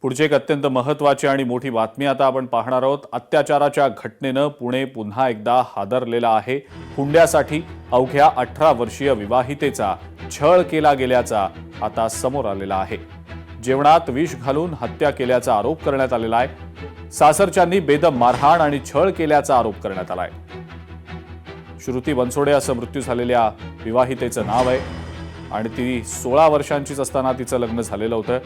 पुढची एक अत्यंत महत्त्वाची आणि मोठी बातमी आता आपण पाहणार आहोत। अत्याचाराच्या घटनेनं पुणे पुन्हा एकदा हादरलेला आहे। हुंड्यासाठी अवघ्या 18 वर्षीय विवाहितेचा छळ केला गेल्याचा आता समोर आलेला आहे। जेवणात विष घालून हत्या केल्याचा आरोप करण्यात आलेला आहे। सासरच्यांनी बेदम मारहाण आणि छळ केल्याचा आरोप करण्यात आलाय। श्रुती बनसोडे असं मृत्यू झालेल्या विवाहितेचं नाव आहे आणि ती 16 वर्षांचीच असताना तिचं लग्न झालेलं होतं।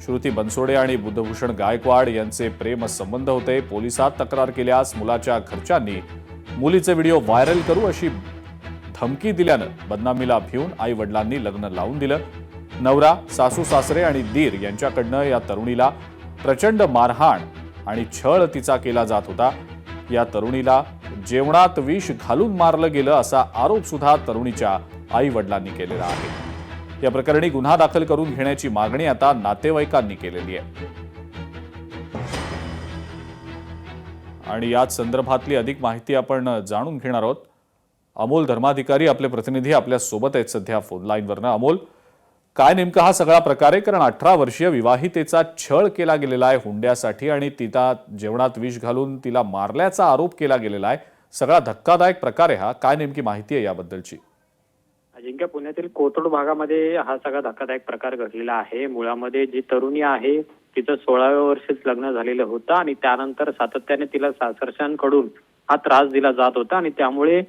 श्रुती बनसोडे आणि बुद्धभूषण गायकवाड यांचे प्रेम संबंध होते। पोलिसात तक्रार केल्यास मुलाच्या घरच्यांनी मुलीचे व्हिडिओ व्हायरल करू अशी धमकी दिल्यानं बदनामीला भिवून आई वडिलांनी लग्न लावून दिलं। नवरा, सासू सासरे आणि दीर यांच्याकडनं या तरुणीला प्रचंड मारहाण आणि छळ तिचा केला जात होता। या तरुणीला जेवणात विष घालून मारलं गेलं असा आरोप सुद्धा तरुणीच्या आई वडिलांनी केलेला आहे। या प्रकरणी गुन्हा दाखल करून घेण्याची मागणी आता नातेवाईकांनी केलेली आहे आणि याच संदर्भातली अधिक माहिती आपण जाणून घेणार आहोत। अमोल धर्माधिकारी आपले प्रतिनिधी आपल्या सोबत आहेत सध्या फोन लाईनवरनं। अमोल, काय नेमका हा सगळा प्रकार आहे? कारण 18 वर्षीय विवाहितेचा छळ केला गेलेला आहे हुंड्यासाठी आणि तिला जेवणात विष घालून तिला मारल्याचा आरोप केला गेलेला आहे। सगळा धक्कादायक प्रकार आहे हा। काय नेमकी माहिती आहे याबद्दलची? अजिंक्य, पुण्यातील कोथरूड भागामध्ये हा सगळा धक्कादायक प्रकार घडलेला आहे। मुळामध्ये जी तरुणी आहे तिचं 16व्या वर्षीच लग्न झालेलं होतं आणि त्यानंतर सातत्याने तिला सासरच्यांकडून हा त्रास दिला जात होता आणि त्यामुळे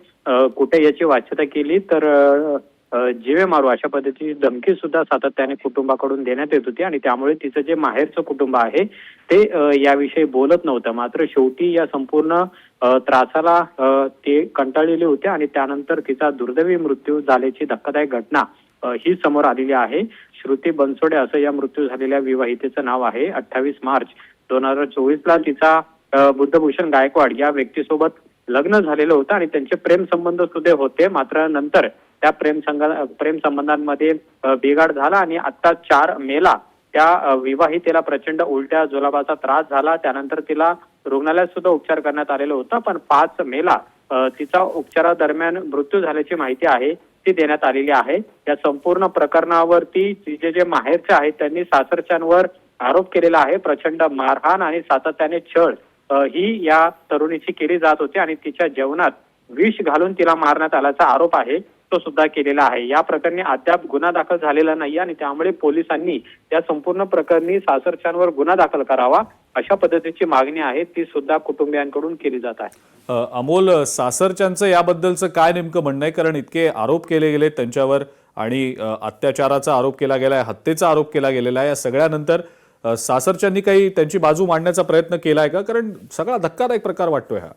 कुठे याची वाच्यता केली तर जीवे मारू अशा पद्धतीची धमकी सुद्धा सातत्याने कुटुंबाकडून देण्यात येत होती आणि त्यामुळे तिचं जे माहेरचं कुटुंब आहे ते याविषयी बोलत नव्हतं। मात्र शेवटी या संपूर्ण त्रासाला ते कंटाळलेले होते आणि त्यानंतर तिचा दुर्दैवी मृत्यू झाल्याची धक्कादायक घटना ही समोर आलेली आहे। श्रुती बनसोडे असं या मृत्यू झालेल्या विवाहितेचं नाव आहे। 28 मार्च 2024 ला तिचा बुद्धभूषण गायकवाड या व्यक्तीसोबत लग्न झालेलं होतं आणि त्यांचे प्रेम संबंध सुद्धा होते। मात्र नंतर त्या प्रेम संबंधांमध्ये बिघाड झाला आणि आता 4 मेला त्या विवाहितेला प्रचंड उलट्या जुलाबाचा त्रास झाला। त्यानंतर तिला रुग्णालयात सुद्धा उपचार करण्यात आलेला होता, पण 5 मेला तिचा उपचारादरम्यान मृत्यू झाल्याची माहिती आहे ती देण्यात आलेली आहे। या संपूर्ण प्रकरणावरती तिचे जे माहेरचे आहेत त्यांनी सासरच्यांवर आरोप केलेला आहे। प्रचंड मारहाण आणि सातत्याने छळ ही या तरुणीची केली जात होती आणि तिच्या जेवणात विष घालून तिला मारण्यात आल्याचा आरोप आहे तो सुद्धा केलेला आहे। या प्रकरणी अद्याप गुन्हा दाखल झालेला नाही आणि त्यामुळे पोलिसांनी या संपूर्ण प्रकरणी सासरच्यांवर गुन्हा दाखल करावा अशा पद्धतीची मागणी आहे ती सुद्धा कुटुंबियांकडून केली जात आहे। अमोल, सासरच्यांचं याबद्दलचं काय नेमकं म्हणणं आहे? कारण इतके आरोप केले गेले त्यांच्यावर आणि अत्याचाराचा आरोप केला गेलाय, हत्येचा आरोप केला गेलेला आहे। या सगळ्यानंतर सासरच्यांनी काही त्यांची बाजू मांडण्याचा प्रयत्न केलाय का? कारण सगळा धक्कादायक प्रकार वाटतोय हा।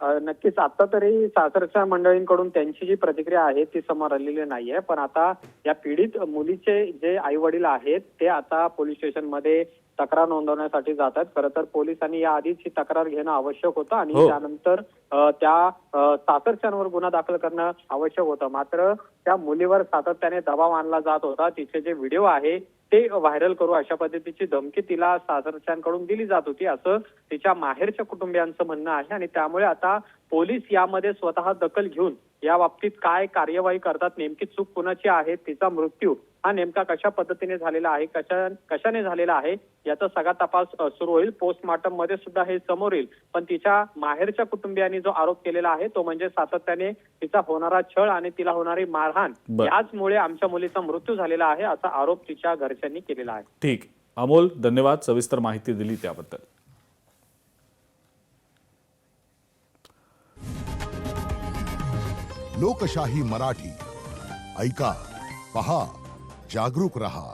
नक्कीच आता तरी सासरच्या मंडळींकडून त्यांची जी प्रतिक्रिया आहे ती समोर आलेली नाहीये, पण आता या पीडित मुलीचे जे आई वडील आहेत ते आता पोलीस स्टेशनमध्ये तक्रार नोंदवण्यासाठी जात आहेत। खरं तर पोलिसांनी या आधीच ही तक्रार घेणं आवश्यक होतं आणि त्यानंतर त्या सासरच्यांवर गुन्हा दाखल करणं आवश्यक होतं। मात्र त्या मुलीवर सातत्याने दबाव आणला जात होता। तिचे जे व्हिडिओ आहे ते व्हायरल करू अशा पद्धतीची धमकी तिला सासरच्यांकडून दिली जात होती असं तिच्या माहेरच्या कुटुंबियांचं म्हणणं आहे आणि त्यामुळे आता पोलीस यामध्ये स्वतः दखल घेऊन या बाबतीत काय कार्यवाही करतात, नेमकी चूक कुणाची आहे, तिचा मृत्यू हा नेमका कशा पद्धतीने झालेला आहे, कशाने झालेला आहे याचा सगळा तपास सुरू होईल। पोस्टमॉर्टम मध्ये सुद्धा हे समोर येईल, पण तिच्या माहेरच्या कुटुंबियांनी जो आरोप केलेला आहे तो म्हणजे सातत्याने तिचा होणारा छळ आणि तिला होणारी मारहाण याचमुळे आमच्या मुलीचा मृत्यू झालेला आहे असा आरोप तिच्या घरच्यांनी केलेला आहे। ठीक, अमोल, धन्यवाद सविस्तर माहिती दिली त्याबद्दल। लोकशाही मराठी ऐका, पहा, जागरूक रहा।